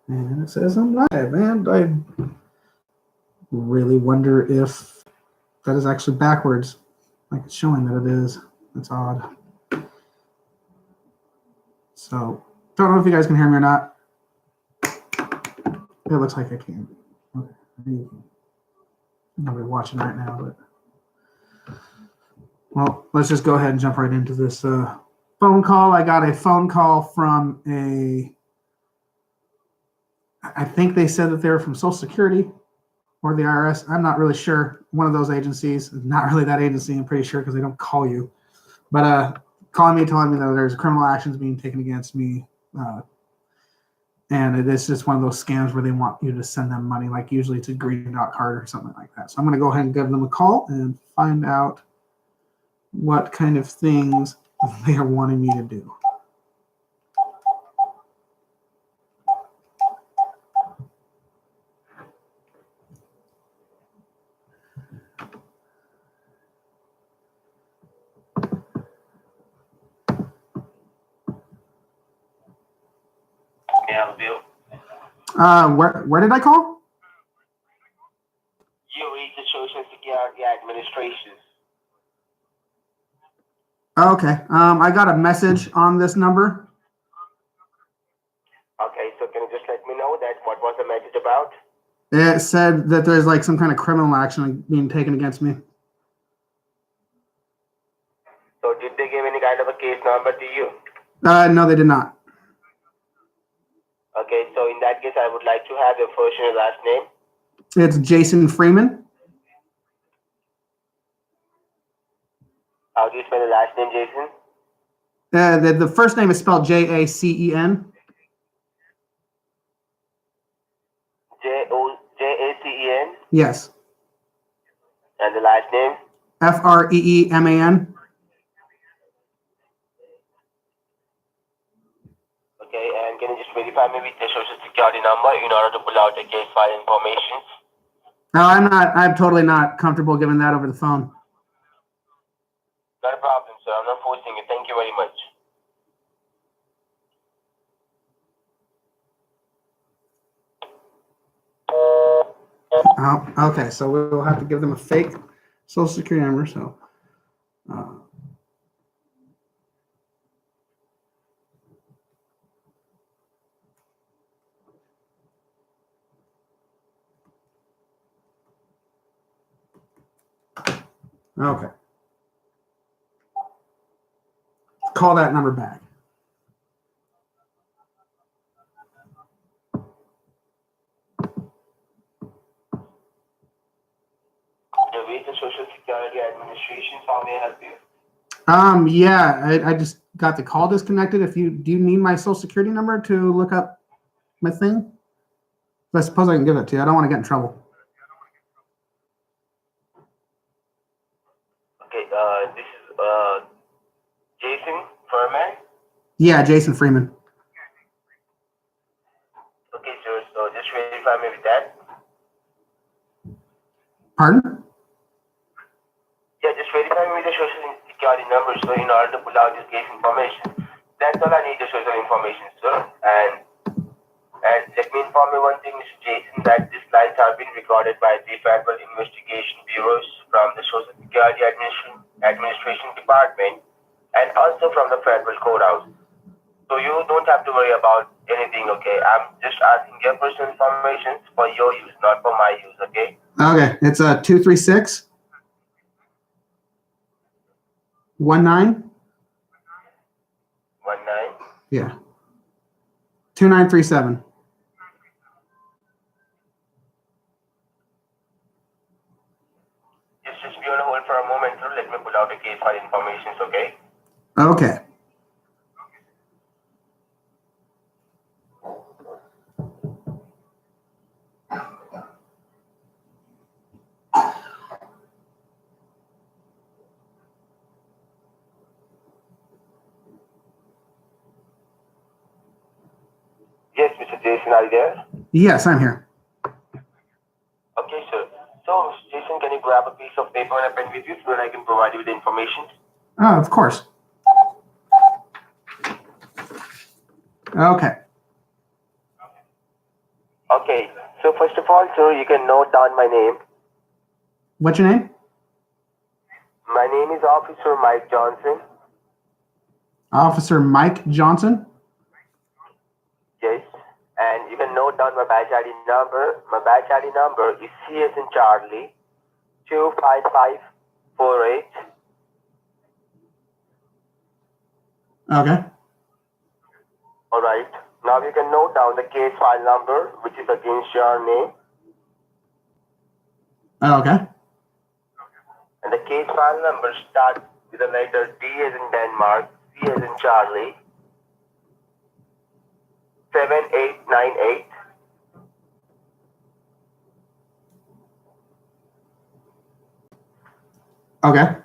And it says I'm live, and I really wonder if that is actually backwards. Like it's showing that it is. That's odd. So, don't know if you guys can hear me or not. It looks like I can. Okay. Nobody watching right now, but well, let's just go ahead and jump right into this phone call. I got a phone call from I think they said that they were from Social Security or the IRS. I'm not really sure. One of those agencies, not really that agency, I'm pretty sure, because they don't call you. But calling me, telling me that there's criminal actions being taken against me. And it is just one of those scams where they want you to send them money, like usually it's a green dot card or something like that. So I'm going to go ahead and give them a call and find out what kind of things they are wanting me to do. Where did I call? You read the Social Security Administration. Okay. I got a message on this number. Okay, so can you just let me know that what was the message about? It said that there's like some kind of criminal action being taken against me. So did they give any kind of a case number to you? No, they did not. Okay, so in that case, I would like to have your first and your last name. It's Jason Freeman. How do you spell the last name, Jason? The first name is spelled Jacen. Jacen? Yes. And the last name? Freeman. Okay, and can you just verify me with the Social Security number in order to pull out the case file information? No, I'm totally not comfortable giving that over the phone. Not a problem, sir. I'm not forcing it. Thank you very much. Oh, okay, so we'll have to give them a fake Social Security number. So, okay, call that number back. The Social Security Administration, how may I help you? Yeah, I just got the call disconnected. Do you need my Social Security number to look up my thing? I suppose I can give it to you. I don't want to get in trouble. Okay, this is Jason Freeman. Yeah, Jason Freeman. Okay, sir. So just verify me with that. Pardon? Yeah, just verify me with the Social Security number, so in order to pull out this case information. That's all I need, the social information, sir. And let me inform you one thing, Mr. Jason, that these slides have been recorded by the Federal Investigation Bureaus from the Social Security Administration Department and also from the Federal Courthouse. So you don't have to worry about anything, okay? I'm just asking your personal information for your use, not for my use, okay? Okay, it's 236 19. 19. Yeah. 2937. Just be on hold for a moment, sir. Let me pull out the case file information, okay? Okay. Yes, Mr. Jason, are you there? Yes, I'm here. Okay, sir. So, Mr. Jason, can you grab a piece of paper and a pen with you so that I can provide you with the information? Oh, of course. Okay. Okay. So first of all, sir, you can note down my name. What's your name? My name is Officer Mike Johnson. Officer Mike Johnson. Yes. And you can note down my badge ID number. My badge ID number is CS in Charlie 25548. Okay. All right. Now you can note down the case file number, which is against your name. Okay. And the case file number starts with the letter D as in Denmark, C as in Charlie, 7898. Okay.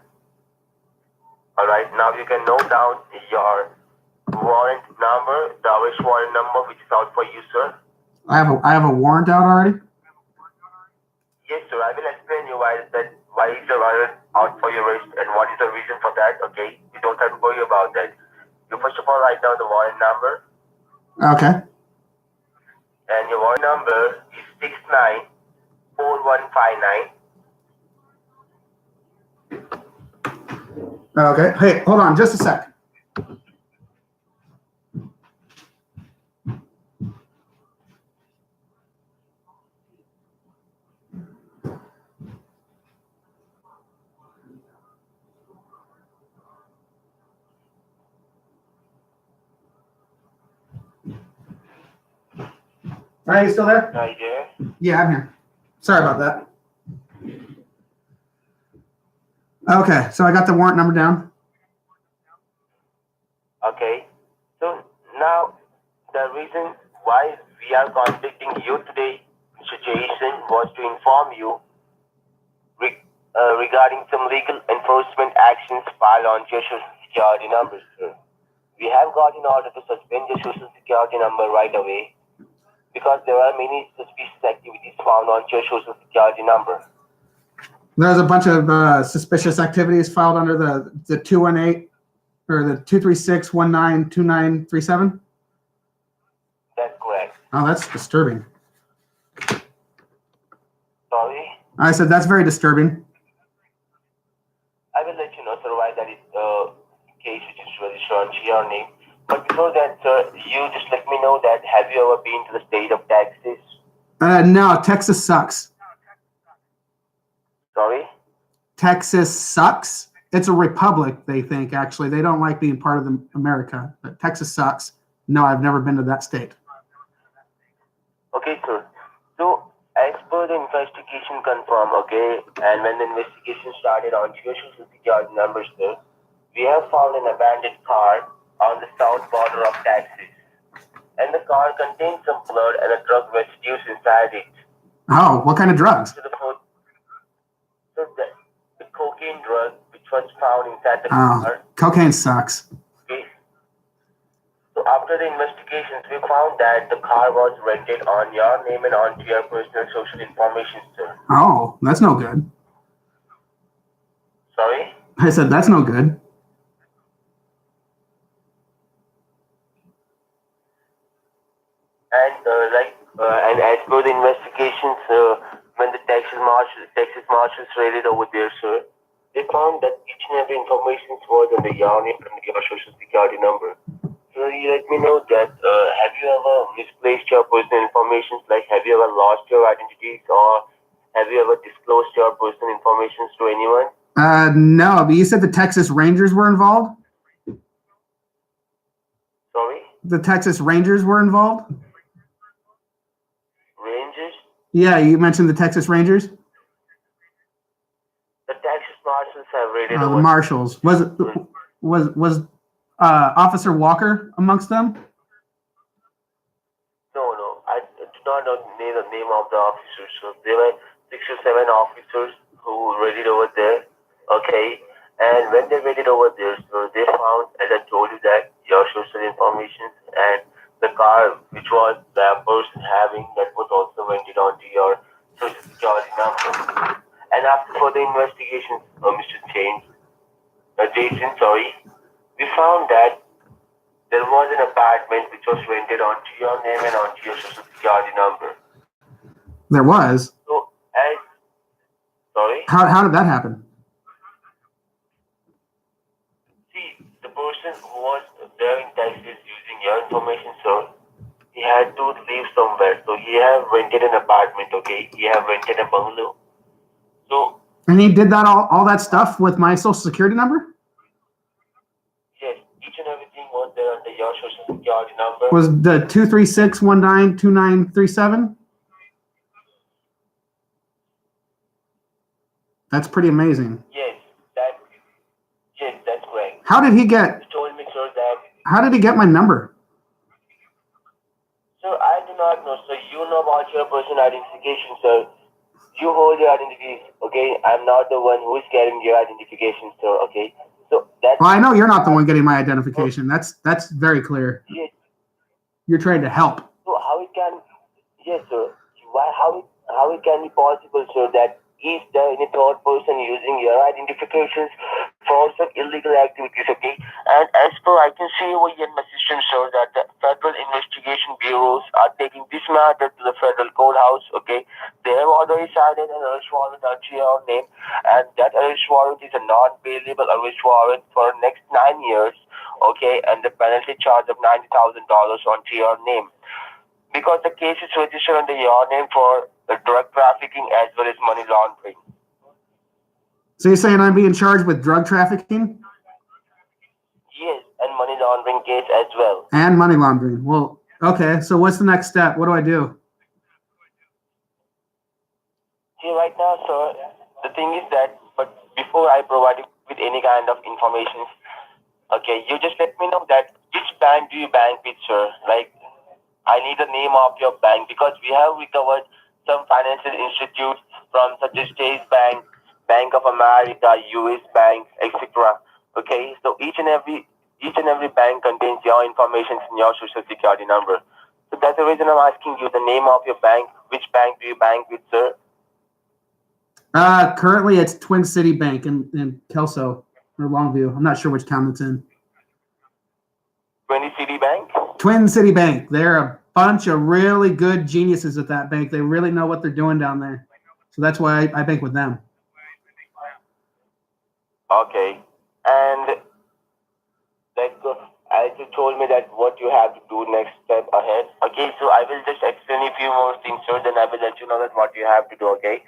All right. Now you can note down your warrant number, the arrest warrant number, which is out for you, sir. I have a warrant out already. Yes, sir. I will explain you why is the warrant out for your arrest and what is the reason for that. Okay. You don't have to worry about that. You first of all write down the warrant number. Okay. And your warrant number is 694159. Okay. Hey, hold on just a sec. Are you still there? Are you there? Yeah, I'm here. Sorry about that. Okay, so I got the warrant number down. Okay. So now the reason why we are contacting you today, Mr. Jason, was to inform you regarding some legal enforcement actions filed on your social security number, sir. We have got in order to suspend your social security number right away because there are many suspicious activities found on your social security number. There's a bunch of suspicious activities filed under the 218 or the 236192937. That's correct. Oh, that's disturbing. Sorry? I said that's very disturbing. I will let you know, sir, why that is case which is registered on your name. But before that, sir, you just let me know that have you ever been to the state of Texas? No, Texas sucks. Sorry? Texas sucks. It's a republic, they think, actually. They don't like being part of America. But Texas sucks. No, I've never been to that state. Okay, sir. So, as per the investigation confirmed, okay, and when the investigation started on your social security number, sir, we have found an abandoned car on the south border of Texas. And the car contained some blood and a drug residues inside it. Oh, what kind of drugs? So the cocaine drug which was found inside the car. Cocaine sucks. Okay. So after the investigations, we found that the car was rented on your name and onto your personal social information, sir. Oh, that's no good. Sorry? I said that's no good. And as per the investigations, when the Texas marshals raided over there, sir, they found that each and every information was under your name and your social security number. So you let me know that have you ever misplaced your personal information? Like have you ever lost your identities or have you ever disclosed your personal information to anyone? No, but you said the Texas Rangers were involved? Sorry? The Texas Rangers were involved? Rangers? Yeah, you mentioned the Texas Rangers? The Texas marshals have raided The over. Marshals. Was Officer Walker amongst them? No. I do not know the name of the officers. So there were 6 or 7 officers who raided over there. Okay. And when they raided over there, so they found, as I told you, that your social information and the car which was the person having that was also rented onto your social security number. And after further investigations, Mr. Jason, we found that there was an apartment which was rented onto your name and onto your social security number. There was. So, as sorry. How did that happen? See, the person who was there in Texas using your information, sir, he had to live somewhere. So he have rented an apartment, okay? He have rented a bungalow. So And he did that all that stuff with my social security number? yes, each and everything was there under your social security number. Was the 236192937? That's pretty amazing. Yes, that's correct. How did he get You told me, sir, that How did he get my number? sir, I do not know, sir. You know about your person identification, sir. You hold your identity, okay? I'm not the one who is carrying your identification, sir, okay? So that's Well, I know you're not the one getting my identification. That's very clear. yes. You're trying to help. So how it can yes, sir. How it can be possible, sir, that is there any third person using your identifications for some illegal activities, okay? And as per I can see over here in my system, sir, that the federal investigation bureaus are taking this matter to the federal courthouse, okay? They have already signed an arrest warrant under your name, and that arrest warrant is a non-bailable arrest warrant for next 9 years, okay? And the penalty charge of $90,000 onto your name. Because the case is registered under your name for drug trafficking as well as money laundering. So you're saying I'm being charged with drug trafficking Yes, and money laundering case as well. and money laundering? Well, okay. So what's the next step? What do I do? See, right now, sir, the thing is that, but before I provide you with any kind of information, okay, you just let me know that which bank do you bank with, sir? Like, I need the name of your bank because we have recovered some financial institutes from such as State Bank, Bank of America, US Bank, etc. Okay, so each and every bank contains your information and your social security number. So that's the reason I'm asking you the name of your bank. Which bank do you bank with, sir? Currently it's Twin City Bank in Kelso or Longview. I'm not sure which town it's in. 20 City Bank? Twin City Bank. They're a bunch of really good geniuses at that bank. They really know what they're doing down there. So that's why I bank with them. Okay. And like as you told me that what you have to do next step ahead. Okay, so I will just explain a few more things, sir. Then I will let you know that what you have to do. Okay,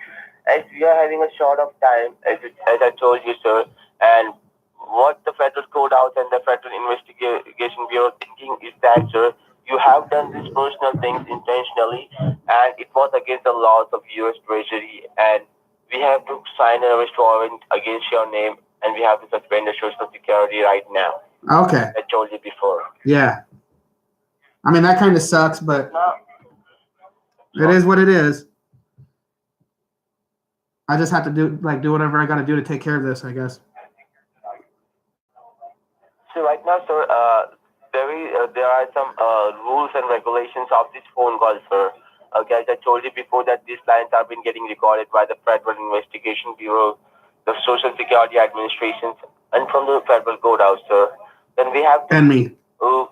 as we are having a short of time, as I told you, sir, and what the Federal Courthouse and the Federal Investigation Bureau thinking is that, sir, you have done these personal things intentionally, and it was against the laws of U.S. Treasury, and we have to sign an arrest warrant against your name, and we have to suspend the Social Security right now. Okay. I told you before. Yeah. I mean, that kind of sucks, but it is what it is. I just have to do whatever I got to do to take care of this, I guess. So right now, sir, there are some rules and regulations of this phone call, sir. Okay, as I told you before that these lines have been getting recorded by the Federal Investigation Bureau, the Social Security Administration, and from the Federal Courthouse, sir. Then we have to And me. prove.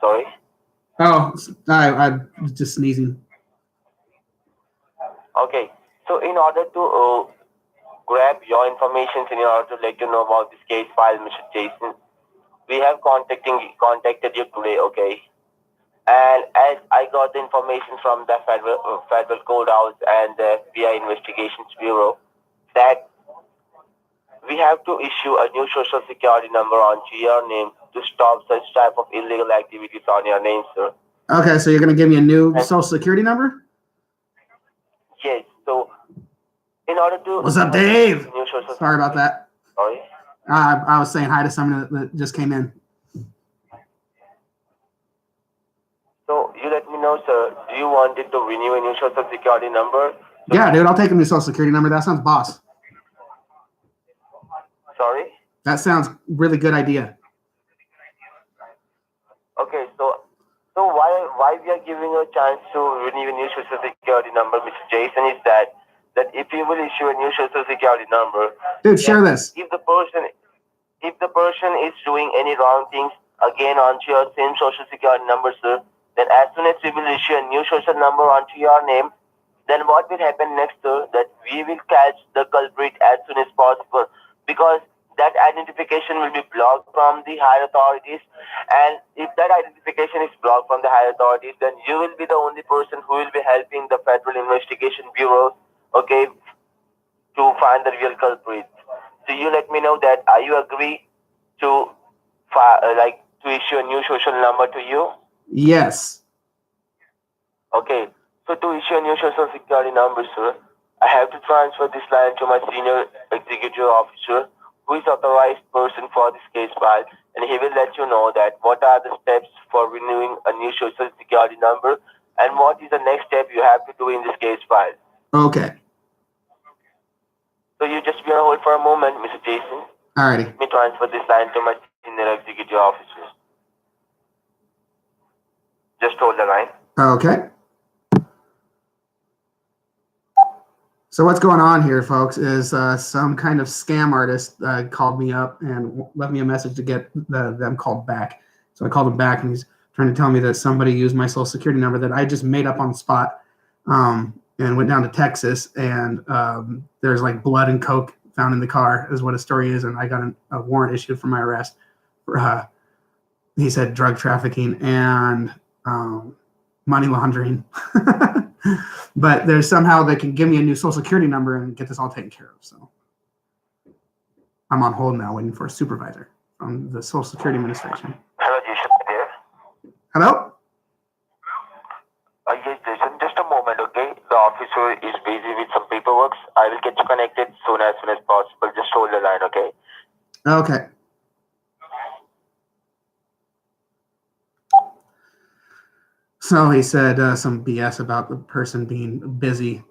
Sorry. Oh, I was just sneezing. Okay, so in order to grab your information, in order to let you know about this case file, Mr. Jason, we have contacted you today, okay? And as I got the information from the Federal Courthouse and the FBI Investigations Bureau, that we have to issue a new Social Security number onto your name to stop such type of illegal activities on your name, sir. Okay, so you're going to give me a new Social Security number? Yes, so in order to... What's up, Dave? Sorry about that. Sorry? I was saying hi to someone that just came in. So you let me know, sir, do you want it to renew a new Social Security number? So yeah, dude, I'll take a new Social Security number. That sounds boss. Sorry? That sounds really good idea. Okay, so why we are giving you a chance to renew a new Social Security number, Mr. Jason, is that if you will issue a new Social Security number, dude, share this. If the person is doing any wrong things again onto your same Social Security number, sir, then as soon as we will issue a new social number onto your name, then what will happen next, sir? That we will catch the culprit as soon as possible, because that identification will be blocked from the higher authorities. And if that identification is blocked from the higher authorities, then you will be the only person who will be helping the Federal Investigation Bureau, okay, to find the real culprit. So you let me know that are you agree to to issue a new social number to you? Yes. Okay. So to issue a new social security number, sir, I have to transfer this line to my senior executive officer, who is authorized person for this case file, and he will let you know that what are the steps for renewing a new social security number and what is the next step you have to do in this case file. Okay. So you just be on hold for a moment, Mr. Jason. Alrighty. Let me transfer this line to my senior executive officer. Just hold the line. Okay. So what's going on here, folks, is some kind of scam artist called me up and left me a message to get them called back. So I called him back, and he's trying to tell me that somebody used my social security number that I just made up on the spot, and went down to Texas, and there's like blood and coke found in the car is what his story is, and I got a warrant issued for my arrest for, he said, drug trafficking and money laundering. But there's somehow they can give me a new social security number and get this all taken care of. So I'm on hold now, waiting for a supervisor from the Social Security Administration. Hello, Jason. There. Hello? Yes, Jason. Just a moment, okay? The officer is busy with some paperwork. I will get you connected as soon as possible. Just hold the line, okay? Okay. So he said some BS about the person being busy.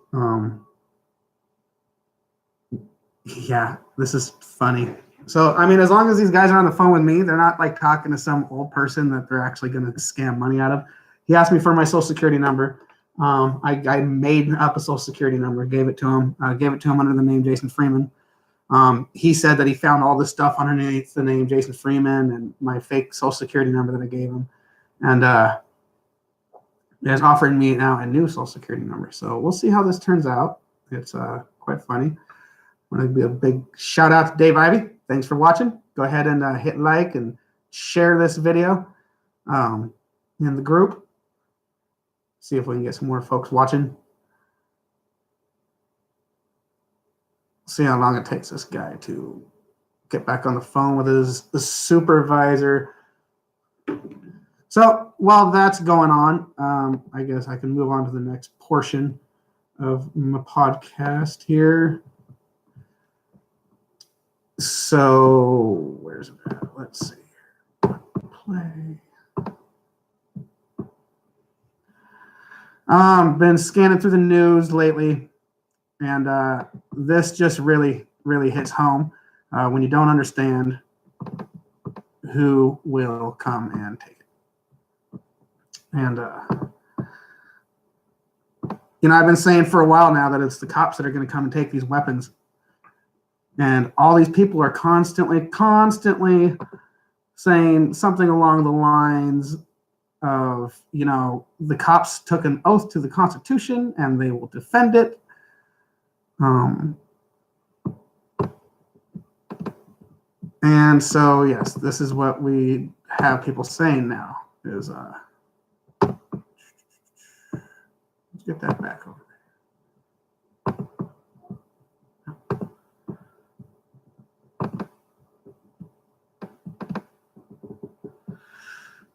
Yeah, this is funny. So, I mean, as long as these guys are on the phone with me, they're not like talking to some old person that they're actually going to scam money out of. He asked me for my social security number. I made up a social security number, gave it to him. Gave it to him under the name Jason Freeman. He said that he found all this stuff underneath the name Jason Freeman and my fake social security number that I gave him. And is offering me now a new social security number. So we'll see how this turns out. It's quite funny. I want to be a big shout out to Dave Ivey. Thanks for watching. Go ahead and hit like and share this video in the group. See if we can get some more folks watching. See how long it takes this guy to get back on the phone with his supervisor. So while that's going on, I guess I can move on to the next portion of my podcast here. So where's it at? Let's see here. Play. Been scanning through the news lately, and this just really hits home when you don't understand who will come and take it. And I've been saying for a while now that it's the cops that are going to come and take these weapons. And all these people are constantly saying something along the lines of, the cops took an oath to the Constitution and they will defend it. And so, yes, this is what we have people saying now is, let's get that back over there.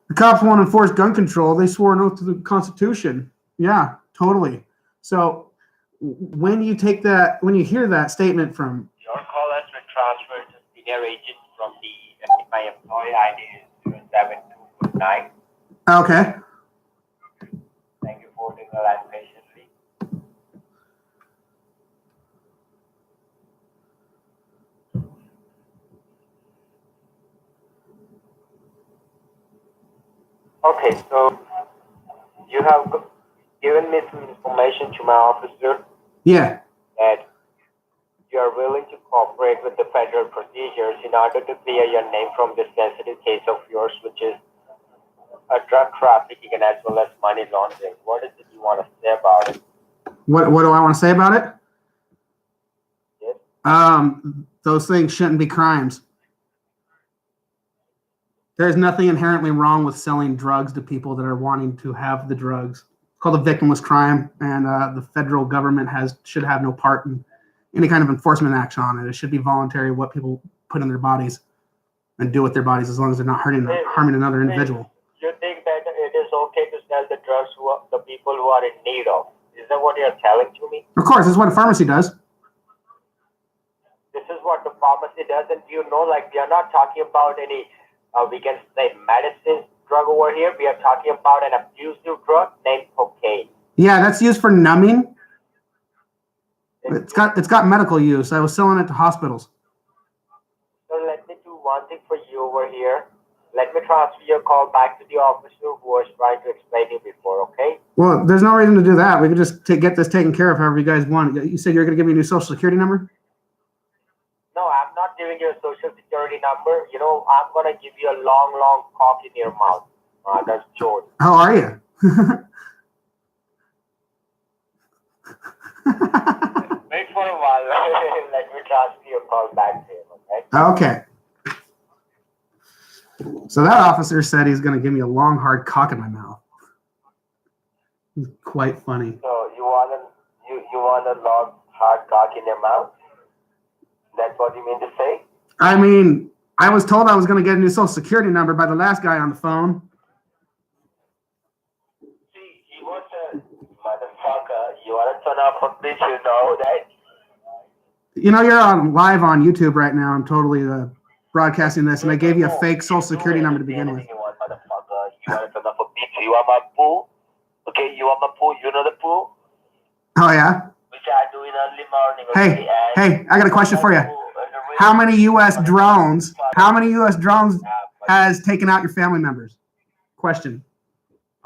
The cops won't enforce gun control. They swore an oath to the Constitution. Yeah, totally. So when you hear that statement from... Your call has been transferred to senior agent from my employee ID is 0729. Okay. Thank you for holding the line patiently. Okay, so you have given me some information to my officer. Yeah. That you are willing to cooperate with the federal procedures in order to clear your name from this sensitive case of yours, which is a drug trafficking and as well as money laundering. What is it you want to say about it? What do I want to say about it? Yes. Those things shouldn't be crimes. There's nothing inherently wrong with selling drugs to people that are wanting to have the drugs. It's called a victimless crime, and the federal government should have no part in any kind of enforcement action on it. It should be voluntary what people put in their bodies and do with their bodies, as long as they're not harming another individual. You think that it is okay to sell the drugs to the people who are in need of? Is that what you're telling to me? Of course, this is what a pharmacy does. This is what the pharmacy does, and you know, like, we are not talking about any, we can say, medicine drug over here. We are talking about an abusive drug named cocaine. Yeah, that's used for numbing. It's got medical use. I was selling it to hospitals. So let me do one thing for you over here. Let me transfer your call back to the officer who was trying to explain you before, okay? Well, there's no reason to do that. We could just get this taken care of however you guys want. You said you're going to give me a new social security number? No, I'm not giving you a social security number. You know, I'm going to give you a long, long cock in your mouth. That's George. How are you? Wait for a while. Let me transfer your call back to him, okay? Okay. So that officer said he's going to give me a long, hard cock in my mouth. It's quite funny. So you want a long, hard cock in your mouth? That's what you mean to say? I mean, I was told I was going to get a new social security number by the last guy on the phone. See, he was a motherfucker. You want to turn off a bitch, you know that? You know, you're on live on YouTube right now. I'm totally broadcasting this, and I gave you a fake social security number to begin with. You want, motherfucker. You want to turn off a bitch. You want my poo? Okay, you want my poo? You know the poo? Oh, yeah? Which I do in early morning. Okay? Hey, I got a question for you. How many U.S. drones has taken out your family members? Question.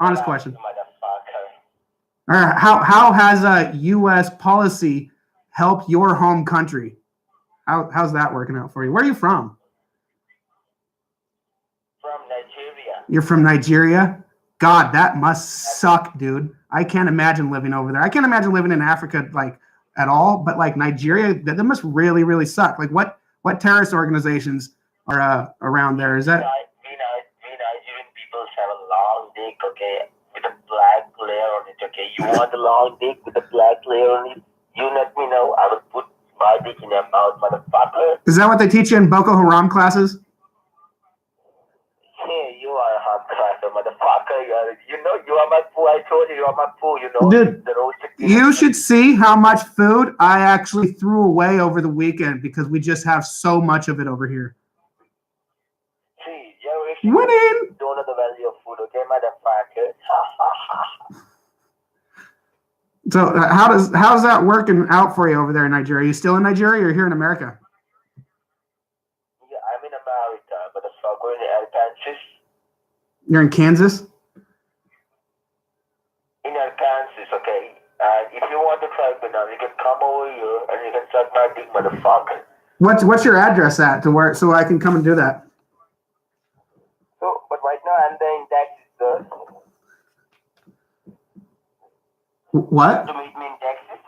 Honest question. How has a U.S. policy helped your home country? How's that working out for you? Where are you from? From Nigeria. You're from Nigeria? God, that must suck, dude. I can't imagine living over there. I can't imagine living in Africa, like, at all. But, like, Nigeria, that must really, really suck. Like, what terrorist organizations are around there? Is that? We Nigerian people have a long dick, okay, with a black layer on it, okay? You want a long dick with a black layer on it? You let me know. I will put my dick in your mouth, motherfucker. Is that what they teach you in Boko Haram classes? Yeah, you are a hot cracker, motherfucker. You know, you are my poo. I told you are my poo, you know. Dude, you should see how much food I actually threw away over the weekend because we just have so much of it over here. See, you Winning! don't know the value of food, okay, motherfucker? So how's that working out for you over there in Nigeria? Are you still in Nigeria or here in America? Yeah, I'm in America, motherfucker, in Kansas. You're in Kansas? In Kansas, okay. And if you want to try it now, you can come over here and you can suck my dick, motherfucker. What's your address at so I can come and do that? So, but right now I'm there in Texas, sir. What? To meet me in Texas?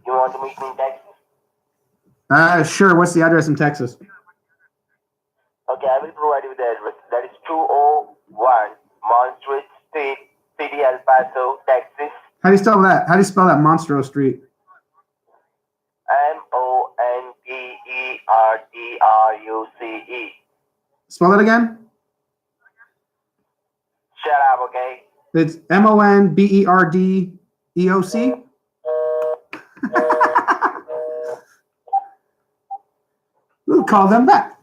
You want to meet me in Texas? Sure. What's the address in Texas? Okay, I will provide you with the address. That is 201 Monstro Street, City, El Paso, Texas. How do you spell that? How do you spell that Monstro Street? Monteruce. Spell it again? Shut up, okay? It's Monberdeoc? We'll call them back.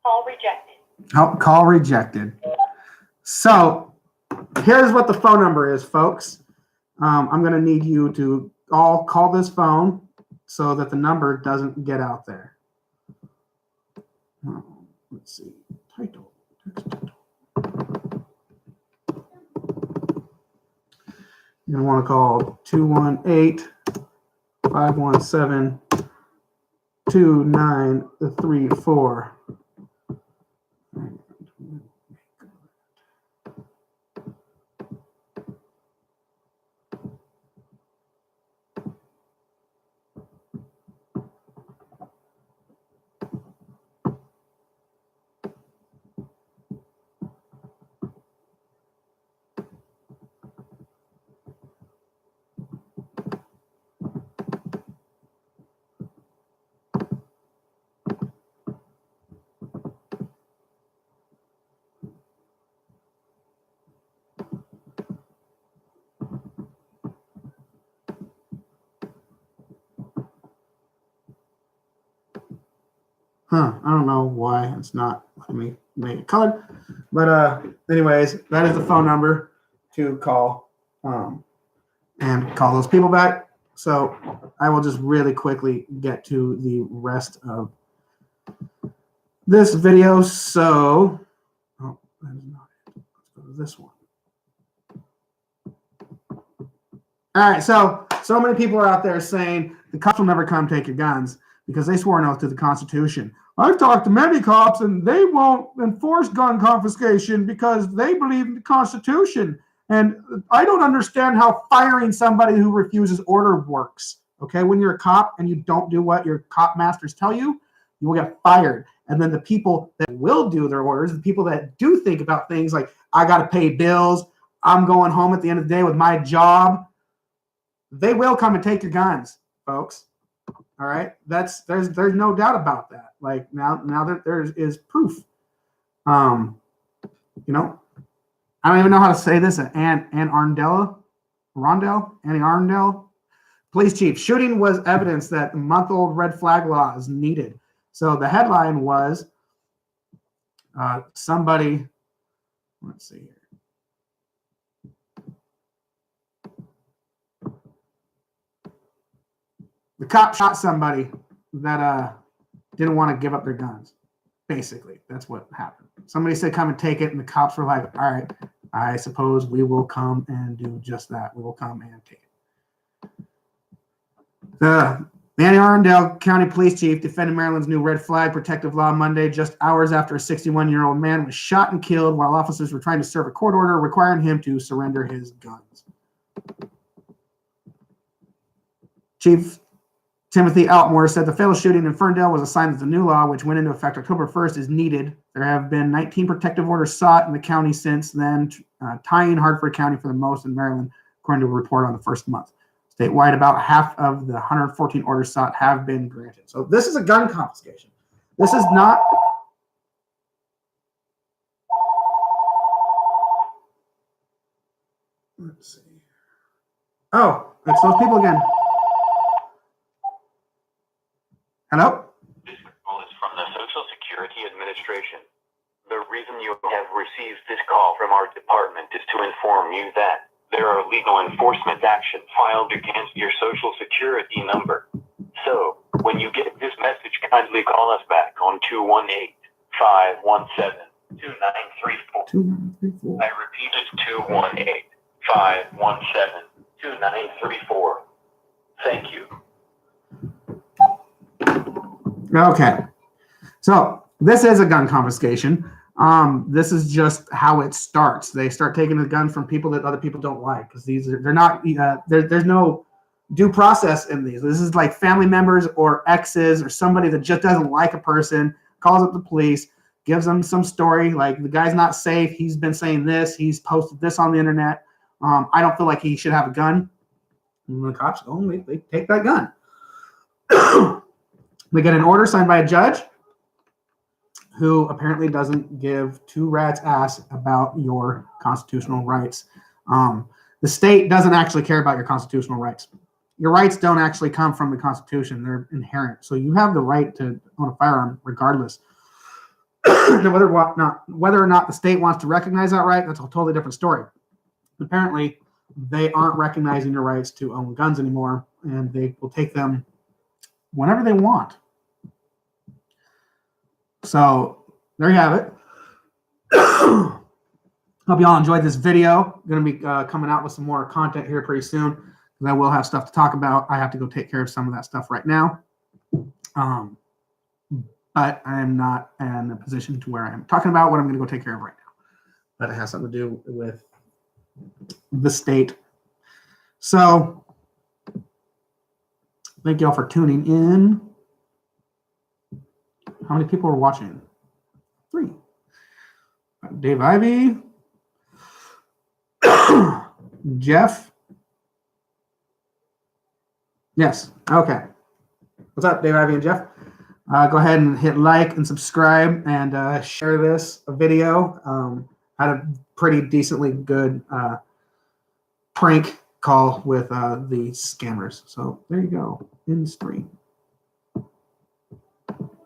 Call rejected. Oh, call rejected. So here's what the phone number is, folks. I'm going to need you to all call this phone so that the number doesn't get out there. Let's see. Title. Text title. You're going to want to call 218-517-2934. I don't know why it's not letting me make it colored. But anyways, that is the phone number to call and call those people back. So I will just really quickly get to the rest of this video. So, oh, that is not it. Let's go to this one. All right, so many people are out there saying the cops will never come take your guns because they swore an oath to the Constitution. I've talked to many cops and they won't enforce gun confiscation because they believe in the Constitution. And I don't understand how firing somebody who refuses order works. Okay, when you're a cop and you don't do what your cop masters tell you, you will get fired. And then the people that will do their orders, the people that do think about things like, I got to pay bills, I'm going home at the end of the day with my job, they will come and take your guns, folks. All right, there's no doubt about that. Like now that there is proof. You know, I don't even know how to say this. Annie Arndell, police chief. Shooting was evidence that a month-old red flag law is needed. So the headline was somebody. Let's see here. The cop shot somebody that didn't want to give up their guns. Basically, that's what happened. Somebody said, come and take it. And the cops were like, all right, I suppose we will come and do just that. We will come and take it. The Anne Arundel County Police Chief defended Maryland's new red flag protective law Monday, just hours after a 61-year-old man was shot and killed while officers were trying to serve a court order requiring him to surrender his guns. Chief Timothy Altmore said the fatal shooting in Ferndale was a sign that the new law, which went into effect October 1st, is needed. There have been 19 protective orders sought in the county since then, tying Hartford County for the most in Maryland, according to a report on the first month. Statewide, about half of the 114 orders sought have been granted. So this is a gun confiscation. This is not... Let's see. Oh, it's those people again. Hello? This call is from the Social Security Administration. The reason you have received this call from our department is to inform you that there are legal enforcement actions filed against your Social Security number. So, when you get this message, kindly call us back on 218-517-2934. I repeat, it's 218-517-2934. Thank you. Okay, so this is a gun confiscation. This is just how it starts. They start taking the guns from people that other people don't like because they're not. There's no due process in these. This is like family members or exes or somebody that just doesn't like a person, calls up the police, gives them some story like the guy's not safe. He's been saying this. He's posted this on the internet. I don't feel like he should have a gun. And the cops go, they take that gun. They get an order signed by a judge who apparently doesn't give two rats' ass about your constitutional rights. The state doesn't actually care about your constitutional rights. Your rights don't actually come from the Constitution. They're inherent. So you have the right to own a firearm regardless. Whether or not the state wants to recognize that right, that's a totally different story. Apparently, they aren't recognizing your rights to own guns anymore, and they will take them whenever they want. So there you have it. Hope you all enjoyed this video. I'm going to be coming out with some more content here pretty soon because I will have stuff to talk about. I have to go take care of some of that stuff right now. But I am not in a position to where I'm talking about what I'm going to go take care of right now. But it has something to do with the state. So thank you all for tuning in. How many people are watching? 3. Dave Ivy. Jeff. Yes. Okay. What's up, Dave Ivy and Jeff? Go ahead and hit like and subscribe and share this video. Had a pretty decently good prank call with the scammers. So there you go. In 3.